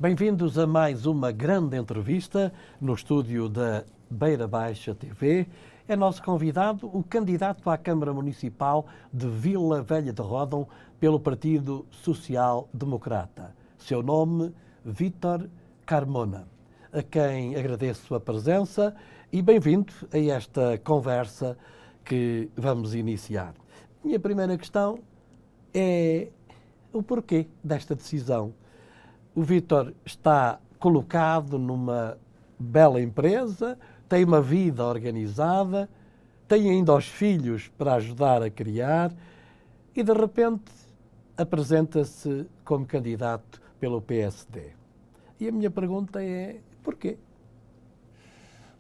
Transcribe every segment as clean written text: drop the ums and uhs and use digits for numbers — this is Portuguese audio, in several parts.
Bem-vindos a mais uma grande entrevista no estúdio da Beira Baixa TV. É nosso convidado o candidato à Câmara Municipal de Vila Velha de Ródão pelo Partido Social Democrata. Seu nome, Vítor Carmona, a quem agradeço a presença e bem-vindo a esta conversa que vamos iniciar. Minha primeira questão é o porquê desta decisão. O Vítor está colocado numa bela empresa, tem uma vida organizada, tem ainda os filhos para ajudar a criar e, de repente, apresenta-se como candidato pelo PSD. E a minha pergunta é, porquê?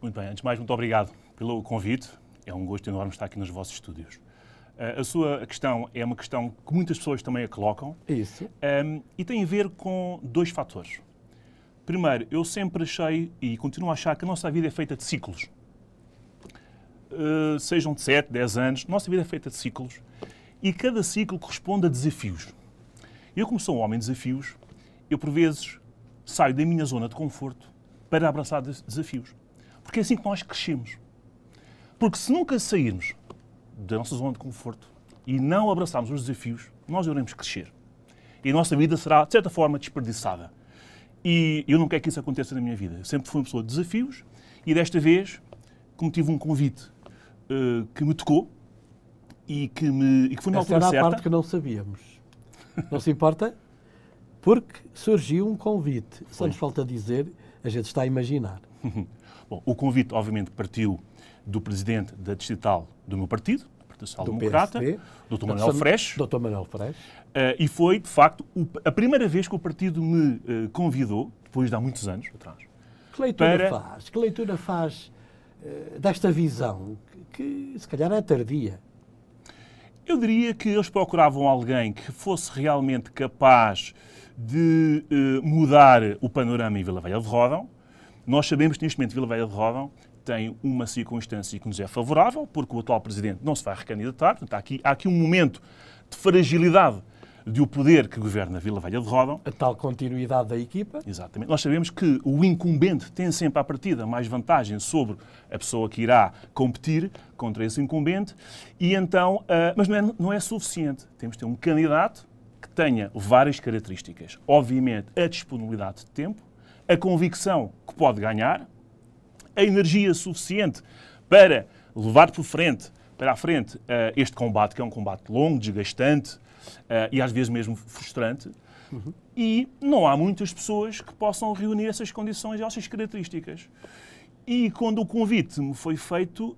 Muito bem, antes de mais, muito obrigado pelo convite. É um gosto enorme estar aqui nos vossos estúdios. A sua questão é uma questão que muitas pessoas também a colocam. Isso. E tem a ver com dois fatores. Primeiro, eu sempre achei e continuo a achar que a nossa vida é feita de ciclos. Sejam de 7, 10 anos, a nossa vida é feita de ciclos e cada ciclo corresponde a desafios. Eu, como sou um homem de desafios, eu por vezes saio da minha zona de conforto para abraçar desafios. Porque é assim que nós crescemos. Porque se nunca sairmos da nossa zona de conforto e não abraçarmos os desafios, nós iremos crescer. E a nossa vida será, de certa forma, desperdiçada. E eu não quero que isso aconteça na minha vida. Eu sempre fui uma pessoa de desafios e desta vez, como tive um convite que me tocou e que foi na altura certa... Essa era a parte que não sabíamos. Não se importa? Porque surgiu um convite. Só nos falta dizer, a gente está a imaginar. Bom, o convite, obviamente, partiu do presidente da distrital do meu partido, o Partido Social Democrata, Dr. Manuel Freixo. Dr. Manuel Freixo. E foi, de facto, a primeira vez que o partido me convidou, depois de há muitos anos atrás. Que leitura faz desta visão, que se calhar é tardia? Eu diria que eles procuravam alguém que fosse realmente capaz de mudar o panorama em Vila Velha de Ródão. Nós sabemos que neste momento Vila Velha de Ródão tem uma circunstância que nos é favorável, porque o atual Presidente não se vai recandidatar. Portanto, há aqui um momento de fragilidade do poder que governa Vila Velha de Ródão. A tal continuidade da equipa. Exatamente. Nós sabemos que o incumbente tem sempre à partida mais vantagem sobre a pessoa que irá competir contra esse incumbente. E então, mas não é suficiente. Temos de ter um candidato que tenha várias características. Obviamente, a disponibilidade de tempo, a convicção que pode ganhar, a energia suficiente para levar para a frente este combate, que é um combate longo, desgastante e às vezes mesmo frustrante. Uhum. E não há muitas pessoas que possam reunir essas condições e essas características. E quando o convite me foi feito,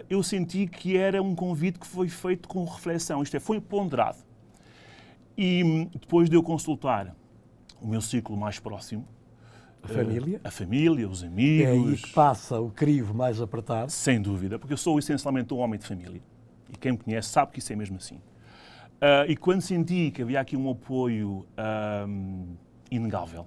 eu senti que era um convite que foi feito com reflexão, isto é, foi ponderado. E depois de eu consultar o meu ciclo mais próximo, a família, os amigos... É aí que passa o crivo mais apertado. Sem dúvida, porque eu sou essencialmente um homem de família. E quem me conhece sabe que isso é mesmo assim. E quando senti que havia aqui um apoio inegável,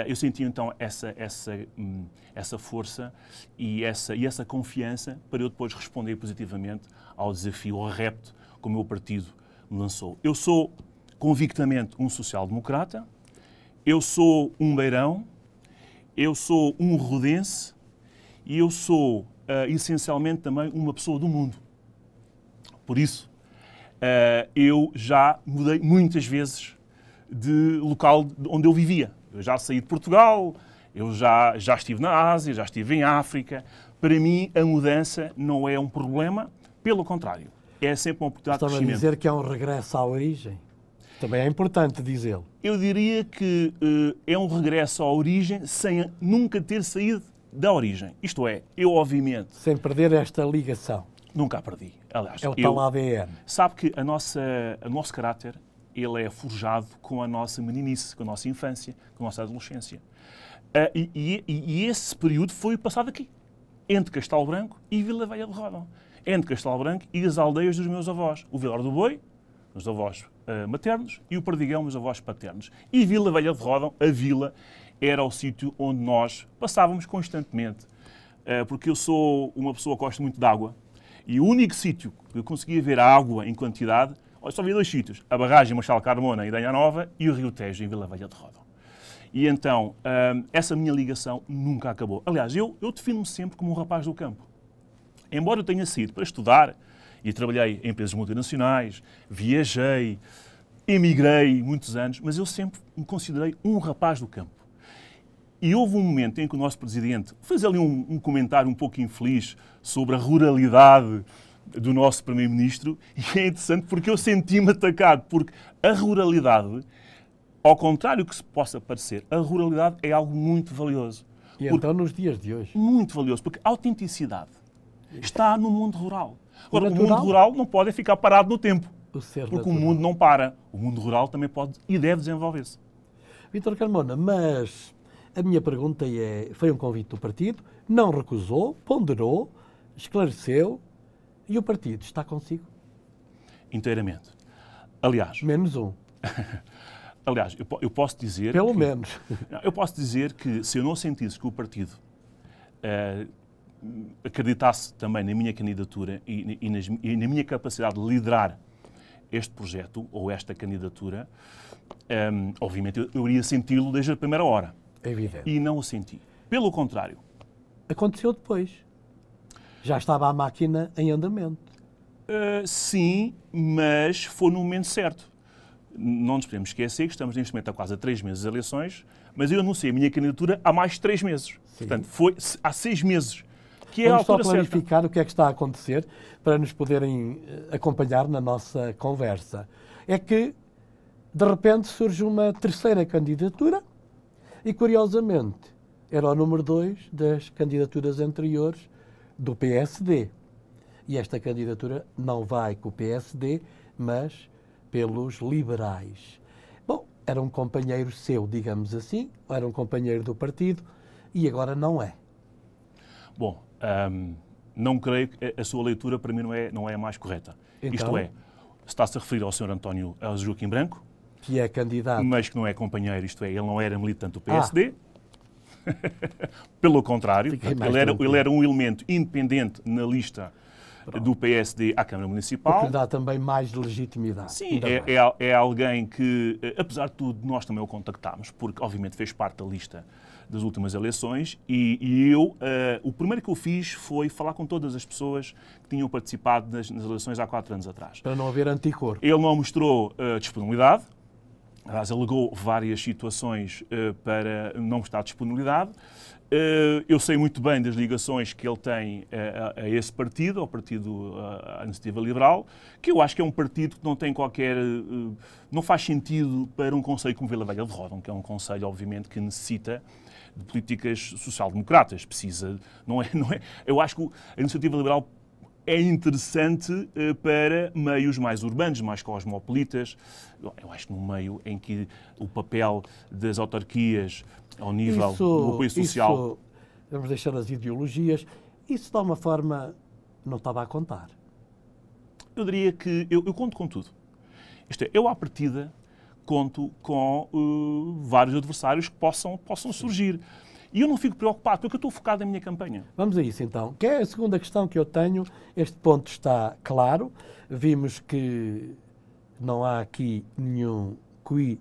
eu senti então essa força e essa confiança para eu depois responder positivamente ao desafio, ao repto que o meu partido me lançou. Eu sou convictamente um social-democrata, eu sou um beirão, eu sou um rodense e eu sou, essencialmente, também uma pessoa do mundo. Por isso, eu já mudei muitas vezes de local onde eu vivia. Eu já saí de Portugal, eu já estive na Ásia, já estive em África. Para mim, a mudança não é um problema, pelo contrário, é sempre uma oportunidade de crescimento. Estava a dizer que é um regresso à origem. Também é importante dizê-lo. Eu diria que é um regresso à origem sem nunca ter saído da origem. Isto é, eu obviamente... Sem perder esta ligação. Nunca a perdi. Aliás, é o tal ADN. Sabe que o nosso caráter ele é forjado com a nossa meninice, com a nossa infância, com a nossa adolescência. E esse período foi passado aqui, entre Castelo Branco e Vila Velha de Ródão. Entre Castelo Branco e as aldeias dos meus avós. O Vilar do Boi, os avós maternos, e o Perdigão, os avós paternos. E Vila Velha de Ródão, a vila, era o sítio onde nós passávamos constantemente. Porque eu sou uma pessoa que gosta muito de água. E o único sítio que eu conseguia ver água em quantidade, só havia dois sítios. A barragem Marchal Carmona, em Idanha Nova, e o Rio Tejo, em Vila Velha de Ródão. E então, essa minha ligação nunca acabou. Aliás, eu defino-me sempre como um rapaz do campo. Embora eu tenha sido para estudar e trabalhei em empresas multinacionais, viajei, emigrei muitos anos, mas eu sempre me considerei um rapaz do campo. E houve um momento em que o nosso Presidente fez ali um comentário um pouco infeliz sobre a ruralidade do nosso Primeiro-Ministro, e é interessante porque eu senti-me atacado, porque a ruralidade, ao contrário do que se possa parecer, a ruralidade é algo muito valioso. E então nos dias de hoje? Muito valioso, porque a autenticidade está no mundo rural. Agora, o natural? mundo rural não pode ficar parado no tempo, O ser porque natural. o mundo não para. O mundo rural também pode e deve desenvolver-se. Vítor Carmona, mas a minha pergunta foi um convite do partido, não recusou, ponderou, esclareceu, e o partido está consigo? Inteiramente. Aliás, Menos um, eu posso dizer... pelo que, menos. Eu posso dizer que se eu não sentisse que o partido acreditasse também na minha candidatura e na minha capacidade de liderar este projeto ou esta candidatura, obviamente eu iria senti-lo desde a primeira hora. É evidente. E não o senti. Pelo contrário. Aconteceu depois. Já estava a máquina em andamento. Sim, mas foi no momento certo. Não nos podemos esquecer que estamos neste momento há quase 3 meses das eleições, mas eu anunciei a minha candidatura há mais de 3 meses. Sim. Portanto, foi há 6 meses, que é a Vamos altura só certa. clarificar o que é que está a acontecer para nos poderem acompanhar na nossa conversa. É que, de repente, surge uma terceira candidatura e, curiosamente, era o número 2 das candidaturas anteriores do PSD. E esta candidatura não vai com o PSD, mas pelos liberais. Bom, era um companheiro seu, digamos assim, era um companheiro do partido e agora não é. Bom, não creio que a sua leitura para mim não é a mais correta. Então? Isto é, está-se a referir ao Sr. ao Joaquim Branco, Que é candidato. mas que não é companheiro, isto é, ele não era militante do PSD. Pelo contrário, ele era um elemento independente na lista do PSD à Câmara Municipal. O que dá também mais legitimidade. Sim, é alguém que, apesar de tudo, nós também o contactámos, porque obviamente fez parte da lista das últimas eleições e eu, o primeiro que eu fiz foi falar com todas as pessoas que tinham participado nas eleições há 4 anos atrás. Para não haver anticorpo. Ele não mostrou disponibilidade, aliás, alegou várias situações para não mostrar disponibilidade. Eu sei muito bem das ligações que ele tem a esse partido, ao Partido à Iniciativa Liberal, que eu acho que é um partido que não tem qualquer... não faz sentido para um concelho como Vila Velha de Ródão, que é um concelho, obviamente, que necessita de políticas social-democratas. Precisa... Não é, eu acho que a Iniciativa Liberal é interessante para meios mais urbanos, mais cosmopolitas. Eu acho que num meio em que o papel das autarquias ao nível do apoio social... Vamos deixar as ideologias. Isso, de alguma forma, não estava a contar. Eu diria que eu conto com tudo. Isto é, eu à partida conto com vários adversários que possam surgir. E eu não fico preocupado, porque eu estou focado na minha campanha. Vamos a isso, então. Que é a segunda questão que eu tenho. Este ponto está claro. Vimos que não há aqui nenhum qui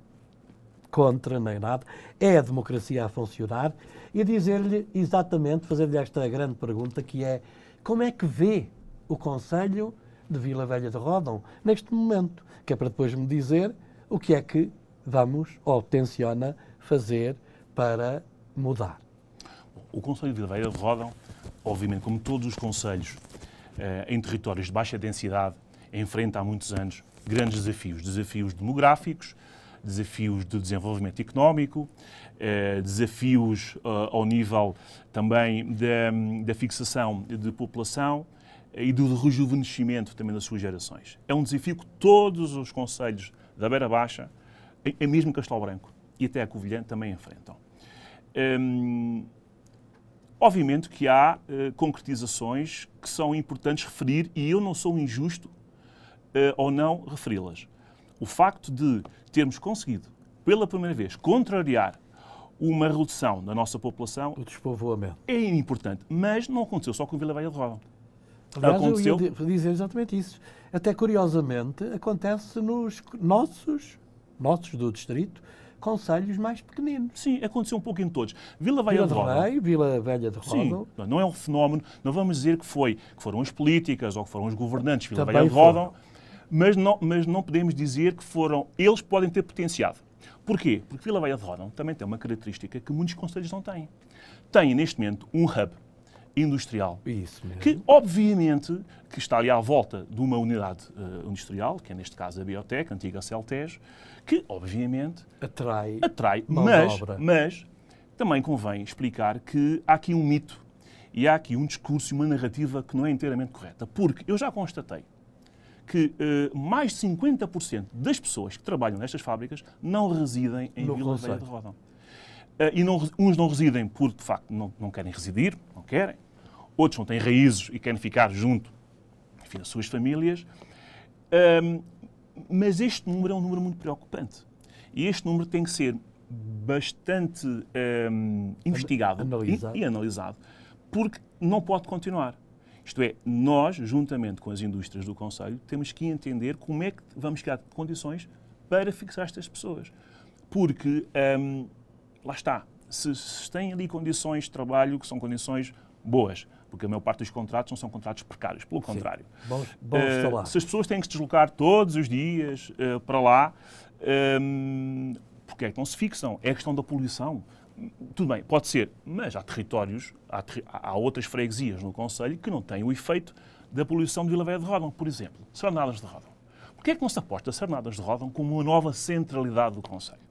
contra, nem nada. É a democracia a funcionar. E dizer-lhe exatamente, fazer-lhe esta grande pergunta, que é: como é que vê o Concelho de Vila Velha de Ródão neste momento? Que é para depois me dizer o que é que vamos ou tenciona fazer para mudar. O Concelho de Vila Velha de Ródão, obviamente, como todos os concelhos em territórios de baixa densidade, enfrenta há muitos anos grandes desafios. Desafios demográficos, desafios de desenvolvimento económico, desafios ao nível também da fixação de população e do rejuvenescimento também das suas gerações. É um desafio que todos os concelhos da Beira Baixa, é mesmo Castelo Branco e até a Covilhã, também enfrentam. Obviamente que há concretizações que são importantes referir e eu não sou injusto ou não referi-las. O facto de termos conseguido, pela primeira vez, contrariar uma redução da nossa população o despovoamento é importante, mas não aconteceu só com Vila Velha de Ródão. Aliás, eu ia dizer exatamente isso. Até curiosamente acontece nos nossos do distrito, concelhos mais pequeninos. Sim, aconteceu um pouco em todos. Vila Velha de Ródão. Rei, Vila Velha de Ródão. Sim, não é um fenómeno, não vamos dizer que foram as políticas ou que foram os governantes de Vila Também Velha de Ródão, mas não podemos dizer que eles podem ter potenciado. Porquê? Porque Vila Velha de Ródão também tem uma característica que muitos concelhos não têm. Tem, neste momento, um hub industrial, Isso mesmo. que, obviamente, que está ali à volta de uma unidade industrial, que é, neste caso, a Biotec, a antiga Celtes, que, obviamente, atrai, mas também convém explicar que há aqui um mito e há aqui um discurso e uma narrativa que não é inteiramente correta. Porque eu já constatei que mais de 50% das pessoas que trabalham nestas fábricas não residem em Vila Velha de Ródão. Uns não residem porque, de facto, não querem residir, não querem. Outros não têm raízes e querem ficar junto, enfim, das suas famílias. Mas este número é um número muito preocupante. E este número tem que ser bastante investigado e analisado, porque não pode continuar. Isto é, nós, juntamente com as indústrias do concelho, temos que entender como é que vamos criar condições para fixar estas pessoas. Porque, lá está, se têm ali condições de trabalho que são condições boas, porque a maior parte dos contratos não são contratos precários, pelo contrário. Bons salários. Se as pessoas têm que se deslocar todos os dias para lá, porque é que não se fixam? É a questão da poluição. Tudo bem, pode ser, mas há territórios, há outras freguesias no concelho que não têm o efeito da poluição de Vila Velha de Ródão, por exemplo, Sernadas de Ródão. Porquê é que não se aposta Sernadas de Ródão como uma nova centralidade do concelho?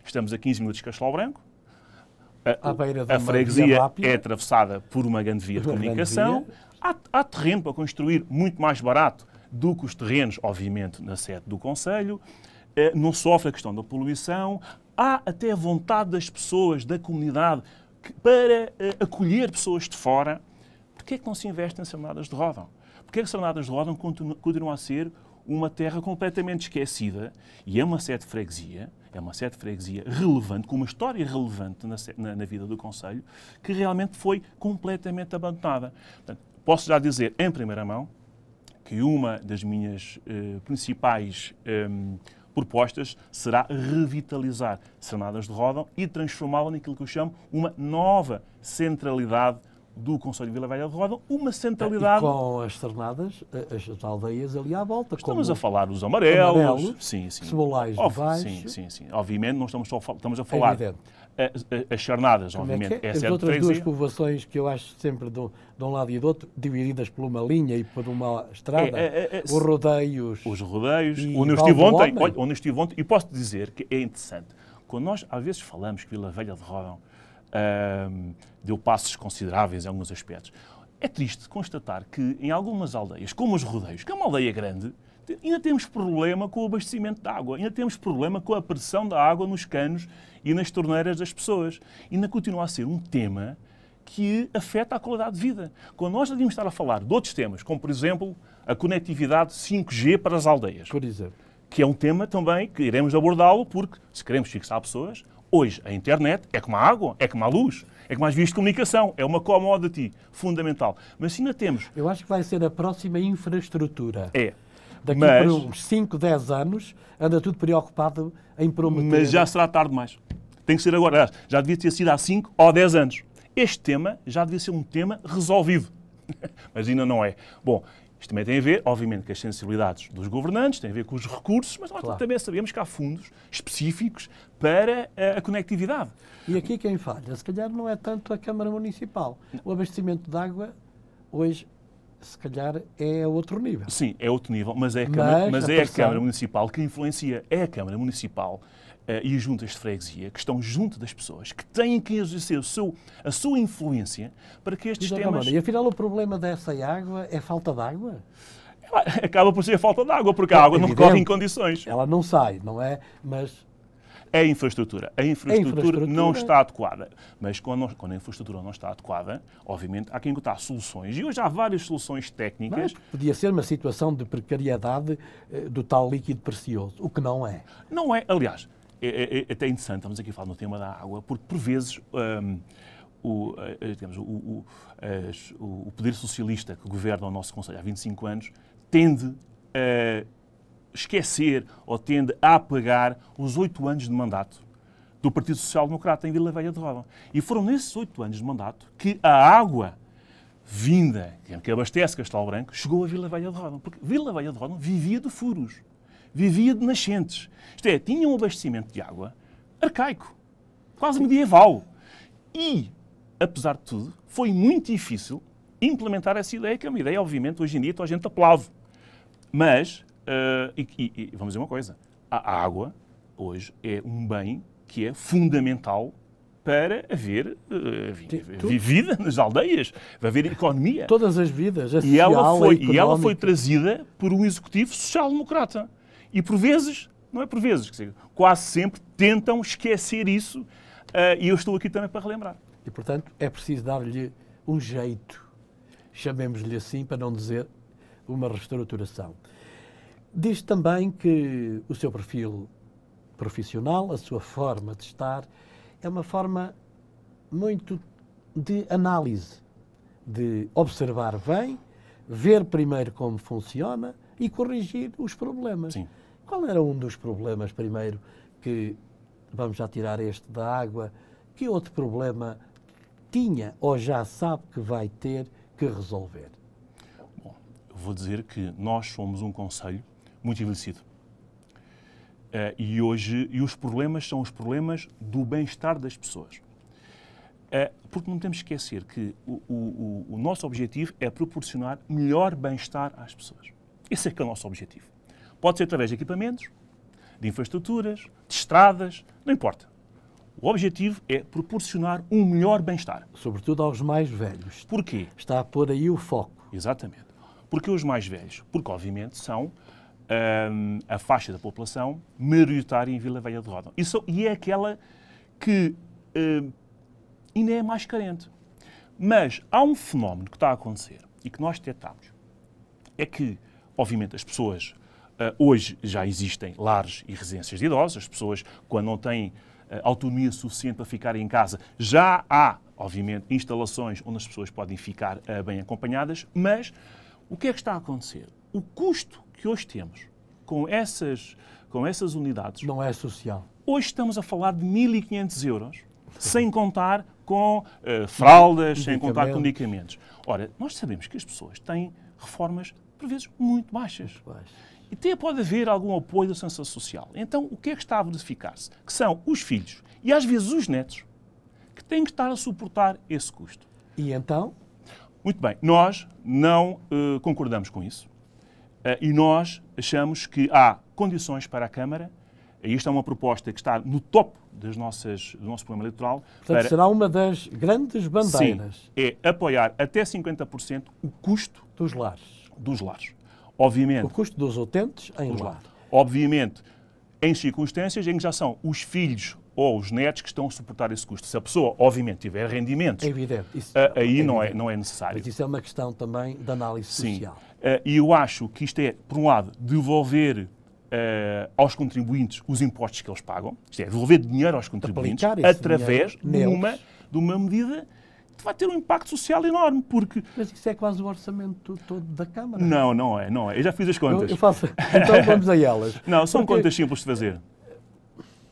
Estamos a 15 minutos de Castelo Branco, a freguesia é atravessada por uma grande via de comunicação, há terreno para construir muito mais barato do que os terrenos, obviamente, na sede do concelho, não sofre a questão da poluição, há até a vontade das pessoas, da comunidade, para acolher pessoas de fora. Porquê é que não se investe em Sernadas de Ródão? Porquê é que Sernadas de Ródão continua a ser uma terra completamente esquecida e é uma sede de freguesia, relevante, com uma história relevante na vida do concelho, que realmente foi completamente abandonada. Portanto, posso já dizer, em primeira mão, que uma das minhas principais propostas será revitalizar Sernadas de Ródão e transformá-la naquilo que eu chamo uma nova centralidade do Concelho de Vila Velha de Ródão, uma centralidade... E com as Sernadas, as aldeias ali à volta. Estamos a falar dos amarelos, Cebolais de Baixo. Sim. Obviamente não estamos a falar... As Sernadas, obviamente, é as outras duas povoações que eu acho sempre de um lado e do outro, divididas por uma linha e por uma estrada, os rodeios... Os rodeios, onde eu estive ontem, e posso dizer que é interessante, quando nós às vezes falamos que Vila Velha de Ródão deu passos consideráveis em alguns aspectos, é triste constatar que em algumas aldeias, como os rodeios, que é uma aldeia grande, ainda temos problema com o abastecimento de água, ainda temos problema com a pressão da água nos canos e nas torneiras das pessoas. Ainda continua a ser um tema que afeta a qualidade de vida. Quando nós devíamos estar a falar de outros temas, como, por exemplo, a conectividade 5G para as aldeias, por exemplo, que é um tema também que iremos abordá-lo, porque se queremos fixar pessoas, hoje a internet é como a água, é como a luz, é como as vias de comunicação, é uma commodity fundamental. Mas ainda temos... Eu acho que vai ser a próxima infraestrutura. Daqui por uns 5, 10 anos, anda tudo preocupado em prometer... Mas já será tarde demais. Tem que ser agora. Já devia ter sido há 5 ou 10 anos. Este tema já devia ser um tema resolvido. Mas ainda não é. Bom, isto também tem a ver, obviamente, com as sensibilidades dos governantes, tem a ver com os recursos, mas nós também sabemos que há fundos específicos para a conectividade. E aqui quem falha, se calhar não é tanto a Câmara Municipal. O abastecimento de água, hoje, se calhar é a outro nível. Sim, é outro nível, mas é a Câmara Municipal que influencia. É a Câmara Municipal e as juntas de freguesia que estão junto das pessoas, que têm que exercer a sua influência para que estes temas... E afinal o problema dessa água é falta de água? Acaba por ser a falta de água, porque a água não corre em condições. Ela não sai, não é? Mas... É a infraestrutura. A infraestrutura não está adequada. Mas quando a infraestrutura não está adequada, obviamente, há que encontrar soluções. E hoje há várias soluções técnicas. Mas podia ser uma situação de precariedade do tal líquido precioso, o que não é. Não é. Aliás, é até interessante, estamos aqui a falar no tema da água, porque por vezes o poder socialista que governa o nosso Concelho há 25 anos tende a esquecer ou tende a apagar os 8 anos de mandato do Partido Social Democrata em Vila Velha de Ródão. E foram nesses 8 anos de mandato que a água vinda, que abastece Castelo Branco, chegou a Vila Velha de Ródão. Porque Vila Velha de Ródão vivia de furos, vivia de nascentes. Isto é, tinha um abastecimento de água arcaico, quase medieval. E, apesar de tudo, foi muito difícil implementar essa ideia, que é uma ideia, obviamente, hoje em dia toda a gente aplaude. Mas, vamos dizer uma coisa, a água, hoje, é um bem que é fundamental para haver vida nas aldeias, para haver economia. Todas as vidas, a social, e ela foi trazida por um executivo social-democrata. E por vezes, não é por vezes, quase sempre tentam esquecer isso, e eu estou aqui também para relembrar. E, portanto, é preciso dar-lhe um jeito, chamemos-lhe assim, para não dizer uma reestruturação. Diz também que o seu perfil profissional, a sua forma de estar, é uma forma muito de análise, de observar bem, ver primeiro como funciona e corrigir os problemas. Sim. Qual era um dos problemas, primeiro, que, vamos já tirar este da água, que outro problema tinha ou já sabe que vai ter que resolver? Bom, eu vou dizer que nós somos um concelho muito envelhecido. E hoje os problemas são os problemas do bem-estar das pessoas. Porque não temos que esquecer que o nosso objetivo é proporcionar melhor bem-estar às pessoas. Esse é que é o nosso objetivo. Pode ser através de equipamentos, de infraestruturas, de estradas, não importa. O objetivo é proporcionar um melhor bem-estar. Sobretudo aos mais velhos. Porquê? Está a pôr aí o foco. Exatamente. Porque os mais velhos? Porque, obviamente, são a faixa da população maioritária em Vila Velha de Ródão. E é aquela que ainda é mais carente. Mas há um fenómeno que está a acontecer e que nós detectamos. É que, obviamente, as pessoas... hoje já existem lares e residências de idosos. As pessoas, quando não têm autonomia suficiente para ficarem em casa, já há, obviamente, instalações onde as pessoas podem ficar bem acompanhadas. Mas o que é que está a acontecer? O custo que hoje temos com essas unidades... Não é social. Hoje estamos a falar de 1.500 euros, sem contar com fraldas, sem contar com medicamentos. Ora, nós sabemos que as pessoas têm reformas, por vezes, muito baixas. E até pode haver algum apoio da segurança social. Então, o que é que está a verificar-se? Que são os filhos e, às vezes, os netos que têm que estar a suportar esse custo. E então? Muito bem. Nós não concordamos com isso. E nós achamos que há condições para a Câmara, e isto é uma proposta que está no topo do nosso programa eleitoral. Portanto, será uma das grandes bandeiras. Sim, é apoiar até 50% o custo dos lares. Obviamente, o custo dos utentes em lar. Obviamente, em circunstâncias em que já são os filhos ou os netos que estão a suportar esse custo. Se a pessoa, obviamente, tiver rendimentos, é evidente. Isso aí é não evidente. É necessário. Mas isso é uma questão também de análise social. E eu acho que isto é, por um lado, devolver aos contribuintes os impostos que eles pagam, isto é, devolver dinheiro aos contribuintes através de uma medida que vai ter um impacto social enorme, porque... Mas isso é quase o orçamento todo da Câmara. Não é. Eu já fiz as contas. Eu faço... Então vamos a elas. Não, são contas simples de fazer.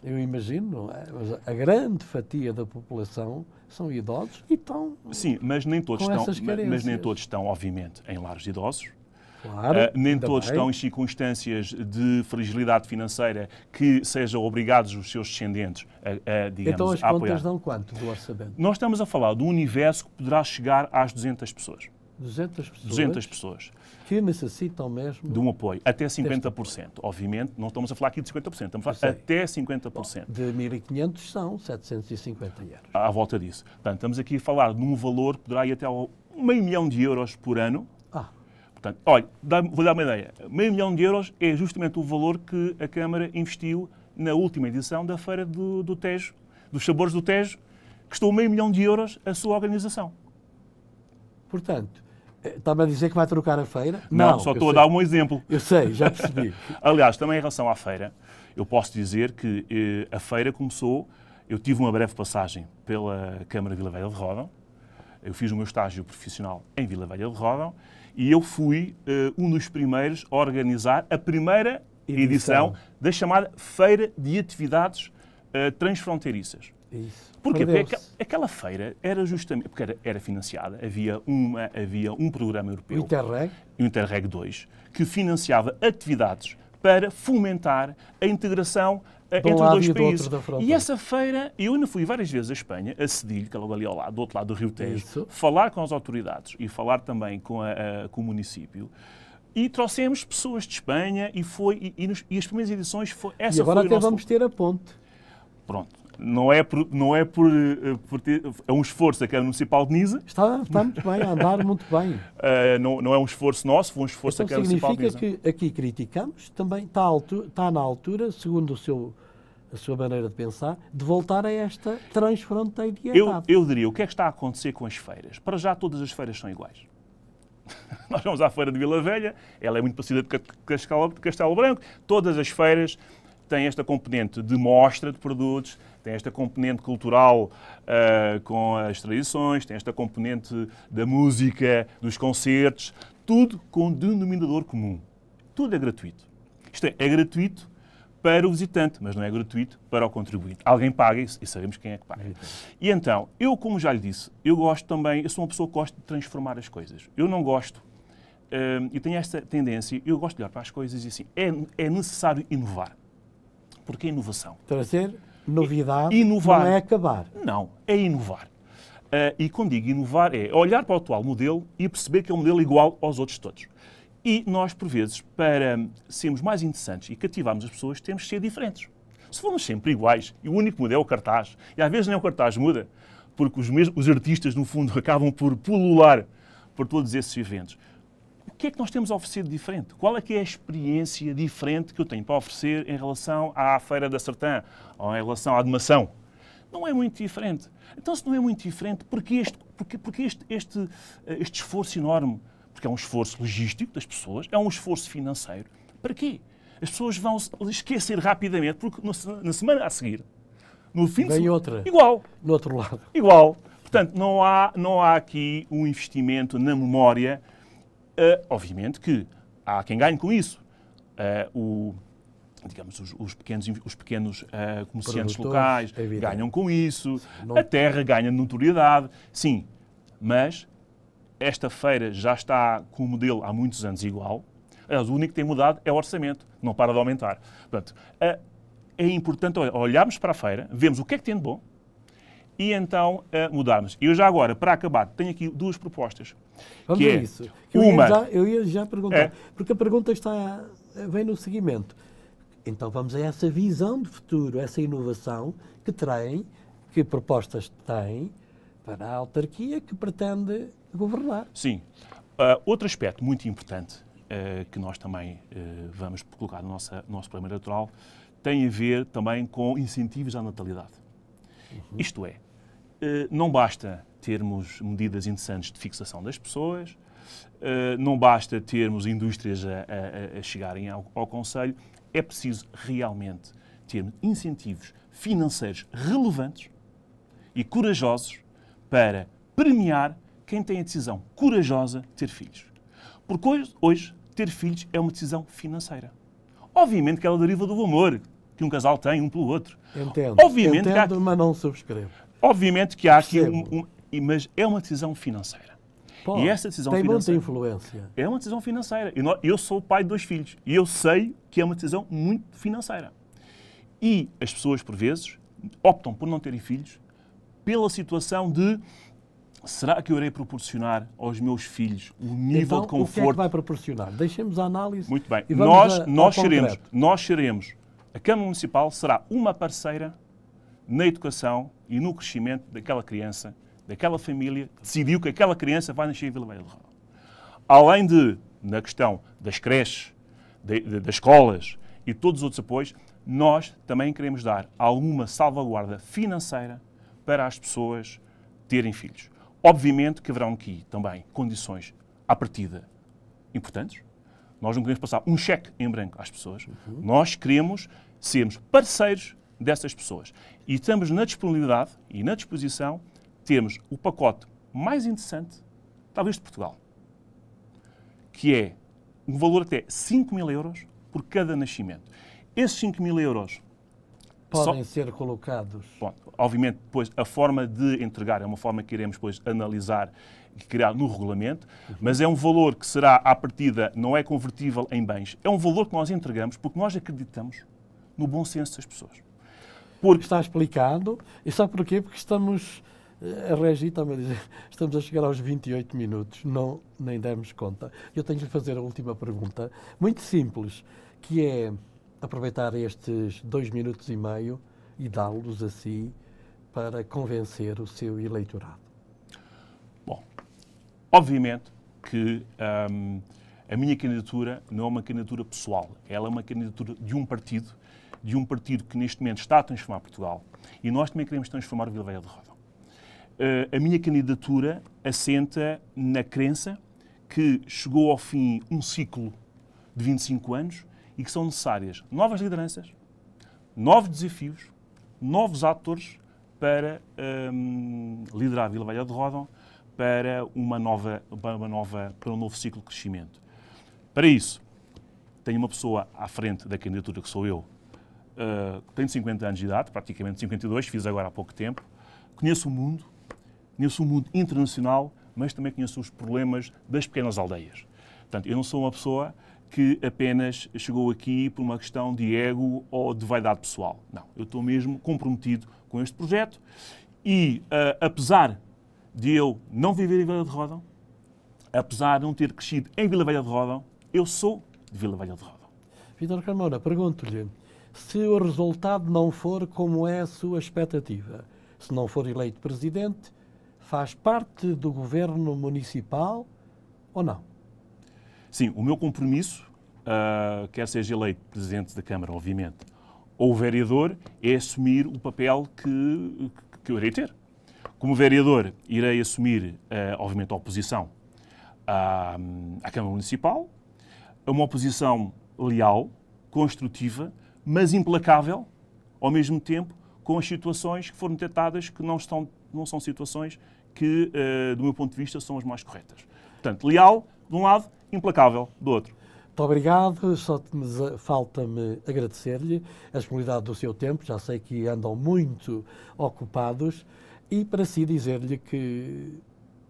Eu imagino, a grande fatia da população são idosos e estão... Sim, mas nem todos estão, obviamente, em lares de idosos. Claro, nem todos estão em circunstâncias de fragilidade financeira que sejam obrigados os seus descendentes a digamos, então as a contas apoiar. dão quanto do orçamento? Nós estamos a falar de um universo que poderá chegar às 200 pessoas. 200 pessoas? 200 pessoas. Que necessitam mesmo... De um apoio. Até 50%. Obviamente, não estamos a falar aqui de 50%, estamos a falar até 50%. Bom, de 1.500 são 750 euros. À volta disso. Portanto, estamos aqui a falar de um valor que poderá ir até ao €500 mil por ano. Portanto, olha, vou dar uma ideia. €500 mil é justamente o valor que a Câmara investiu na última edição da Feira do Tejo, dos Sabores do Tejo, que custou €500 mil a sua organização. Portanto, está-me a dizer que vai trocar a feira? Não, só estou a dar um exemplo. Eu sei, já percebi. Aliás, também em relação à feira, eu posso dizer que a feira começou, eu tive uma breve passagem pela Câmara de Vila Velha de Ródão, eu fiz o meu estágio profissional em Vila Velha de Ródão, e eu fui um dos primeiros a organizar a primeira edição da chamada Feira de Atividades transfronteiriças. Isso. Porquê? Porque aquela feira era justamente, porque era financiada, havia um programa europeu, o Interreg 2, que financiava atividades para fomentar a integração entre os dois países. E essa feira, eu ainda fui várias vezes à Espanha, a Cedilho, que é logo ali ao lado, do outro lado do Rio Tejo, falar com as autoridades e falar também com o município. E trouxemos pessoas de Espanha e as primeiras edições foi essa. E agora até vamos ter a ponte. Pronto. Não é um esforço da Câmara Municipal de Nisa. Está muito bem, a andar muito bem. Não é um esforço nosso, foi um esforço da Câmara Municipal de Nisa. Significa que aqui criticamos, também está na altura, segundo a sua maneira de pensar, de voltar a esta transfronteiriedade. Eu diria, o que é que está a acontecer com as feiras? Para já todas as feiras são iguais. Nós vamos à Feira de Vila Velha, ela é muito parecida de Castelo Branco, todas as feiras têm esta componente de mostra de produtos, tem esta componente cultural com as tradições, tem esta componente da música, dos concertos, tudo com um denominador comum. Tudo é gratuito. Isto é gratuito para o visitante, mas não é gratuito para o contribuinte. Alguém paga e sabemos quem é que paga. E então, eu, como já lhe disse, eu sou uma pessoa que gosta de transformar as coisas. Eu não gosto, eu tenho esta tendência, eu gosto de olhar para as coisas e assim, é necessário inovar. Porque é inovação. Trazer novidade não é acabar. Não, é inovar. E quando digo inovar é olhar para o atual modelo e perceber que é um modelo igual aos outros todos. E nós, por vezes, para sermos mais interessantes e cativarmos as pessoas, temos de ser diferentes. Se formos sempre iguais, e o único muda é o cartaz, e às vezes nem o cartaz muda, porque os artistas, no fundo, acabam por pulular por todos esses eventos. O que é que nós temos a oferecer de diferente? Qual é que é a experiência diferente que eu tenho para oferecer em relação à Feira da Sertã ou em relação à de Mação? Não é muito diferente. Então, se não é muito diferente, porquê este esforço enorme? Porque é um esforço logístico das pessoas, é um esforço financeiro. Para quê? As pessoas vão esquecer rapidamente, porque na semana a seguir, no fim de semana, outra. Igual. No outro lado. Igual. Portanto, não há aqui um investimento na memória. Obviamente que há quem ganhe com isso. Digamos, os pequenos comerciantes locais ganham com isso. A terra ganha notoriedade. Sim, mas esta feira já está com o modelo há muitos anos igual. O único que tem mudado é o orçamento. Não para de aumentar. Portanto, é importante olharmos para a feira, vermos o que é que tem de bom e então mudarmos. E eu já agora, para acabar, tenho aqui duas propostas. Vamos a isso. Eu ia já perguntar, porque a pergunta vem no seguimento. Então vamos a essa visão de futuro, essa inovação que propostas tem para a autarquia que pretende governar. Sim. Outro aspecto muito importante que nós também vamos colocar no nosso programa eleitoral tem a ver também com incentivos à natalidade. Isto é, não basta termos medidas interessantes de fixação das pessoas, não basta termos indústrias a chegarem ao Conselho, é preciso realmente termos incentivos financeiros relevantes e corajosos para premiar quem tem a decisão corajosa de ter filhos. Porque hoje ter filhos é uma decisão financeira. Obviamente que ela deriva do amor que um casal tem um pelo outro. Entendo, mas não subscrevo. Obviamente que há aqui mas é uma decisão financeira. Pô, e essa decisão tem financeira muita influência. É uma decisão financeira. Eu sou o pai de 2 filhos e eu sei que é uma decisão muito financeira. E as pessoas, por vezes, optam por não terem filhos pela situação de será que eu irei proporcionar aos meus filhos um nível de conforto? O que é que vai proporcionar? Deixemos a análise. Muito bem. E Nós seremos, a Câmara Municipal será uma parceira na educação e no crescimento daquela criança, daquela família que decidiu que aquela criança vai nascer em Vila Velha de Rodão. Além na questão das creches, das escolas e todos os outros apoios, nós também queremos dar alguma salvaguarda financeira para as pessoas terem filhos. Obviamente que haverão aqui também condições à partida importantes. Nós não queremos passar um cheque em branco às pessoas. Nós queremos sermos parceiros dessas pessoas. E estamos na disponibilidade e na disposição termos o pacote mais interessante, talvez de Portugal, que é um valor até 5.000 euros por cada nascimento. Esses 5.000 euros podem ser colocados? Bom, obviamente, depois, a forma de entregar é uma forma que iremos depois analisar e criar no regulamento, mas é um valor que será, à partida, não é convertível em bens. É um valor que nós entregamos porque nós acreditamos no bom senso das pessoas. Porque está explicado. E sabe porquê? Porque estamos, a Regi está-me a dizer, estamos a chegar aos 28 minutos, não, nem demos conta. Eu tenho de lhe fazer a última pergunta, muito simples, que é aproveitar estes 2 minutos e meio e dá-los a si para convencer o seu eleitorado. Bom, obviamente que a minha candidatura não é uma candidatura pessoal, ela é uma candidatura de um partido que neste momento está a transformar Portugal, e nós também queremos transformar Vila Velha de Ródão. A minha candidatura assenta na crença que chegou ao fim um ciclo de 25 anos e que são necessárias novas lideranças, novos desafios, novos atores para liderar a Vila Velha de Ródão para um novo ciclo de crescimento. Para isso, tenho uma pessoa à frente da candidatura, que sou eu, tenho 50 anos de idade, praticamente 52, fiz agora há pouco tempo. Conheço o mundo internacional, mas também conheço os problemas das pequenas aldeias. Portanto, eu não sou uma pessoa que apenas chegou aqui por uma questão de ego ou de vaidade pessoal. Não, eu estou mesmo comprometido com este projeto e, apesar de eu não viver em Vila de Ródão, apesar de não ter crescido em Vila Velha de Ródão, eu sou de Vila Velha de Ródão. Vítor Carmona, pergunto-lhe, se o resultado não for como é a sua expectativa, se não for eleito presidente, faz parte do governo municipal ou não? Sim, o meu compromisso, quer seja eleito presidente da Câmara, obviamente, ou vereador, é assumir o papel que eu irei ter. Como vereador, irei assumir, obviamente, a oposição à Câmara Municipal, uma oposição leal, construtiva, mas implacável, ao mesmo tempo, com as situações que foram detectadas que não são situações que, do meu ponto de vista, são as mais corretas. Portanto, leal, de um lado, implacável, do outro. Muito obrigado. Só falta-me agradecer-lhe a disponibilidade do seu tempo. Já sei que andam muito ocupados. E para si dizer-lhe que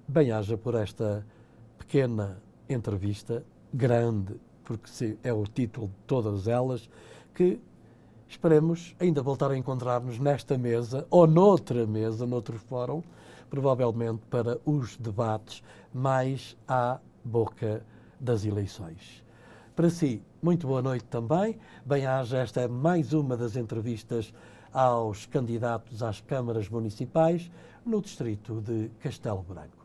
bem-aja por esta pequena entrevista, grande, porque é o título de todas elas, que esperemos ainda voltar a encontrar-nos nesta mesa ou noutra mesa, noutro fórum, provavelmente para os debates mais à boca das eleições. Para si, muito boa noite também. Bem-aja, esta é mais uma das entrevistas aos candidatos às câmaras municipais no distrito de Castelo Branco.